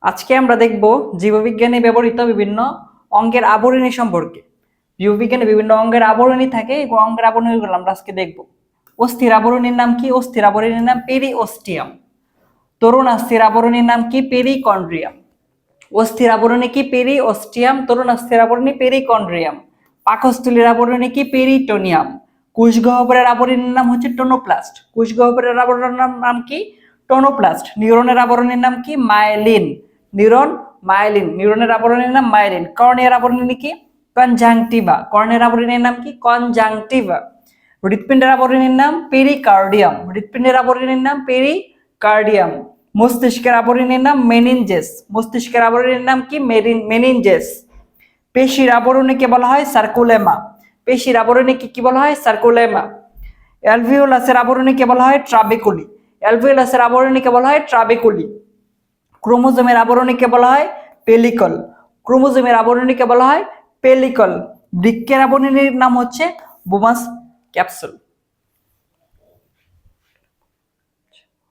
আজকে আমরা দেখব জীববিজ্ঞানে ব্যবহৃত বিভিন্ন অঙ্গের আবরণী সম্পর্কে। জীববিজ্ঞানে বিভিন্ন অঙ্গের আবরণী থাকে এবং অঙ্গের আবরণীগুলো আমরা আজকে দেখব। অস্থির আবরণীর নাম কি? অস্থির আবরণীর নাম পেরিওস্টিয়াম। তরুণাস্থির আবরণীর নাম কি? পেরিকন্ড্রিয়াম। অস্থির আবরণী কি? পেরিওস্টিয়াম। তরুণাস্থির আবরণী পেরিকন্ড্রিয়াম। পাকস্থলীর আবরণী কি? পেরিটোনিয়াম। কোষগহ্বরের আবরণীর নাম হচ্ছে টোনোপ্লাস্ট। কোষগহ্বরের আবরণীর নাম কি? টোনোপ্লাস্ট। নিউরনের আবরণীর নাম কি? মাইলিন। নিউরনের আবরণীর নাম মাইলিন। কর্নিয়ার আবরণী কি? কনজাংটিভা। কর্নিয়ার আবরণীর নাম কি? কনজাংটিভা। হৃৎপিণ্ডের আবরণীর নাম পেরিকার্ডিয়াম। হৃৎপিণ্ডের আবরণীর নাম পেরিকার্ডিয়াম। মস্তিষ্কের আবরণীর নাম মেনিনজেস। মস্তিষ্কের আবরণীর নাম কি? মেনিনজেস। পেশির আবরণীকে বলা হয় সার্কুলেমা। পেশির আবরণীকে কি বলা হয়? সার্কুলেমা। অ্যালভিওলাসের আবরণীকে বলা হয় ট্রাবেকুলি। অ্যালভিওলাসের আবরণীকে বলা হয় ট্রাবেকুলি। ক্রোমোজোমের আবরণীকে বলা হয় পেলিকল। ক্রোমোজোমের আবরণীকে বলা হয় পেলিকল। বৃক্কের আবরণীর নাম হচ্ছে বোমাস ক্যাপসুল।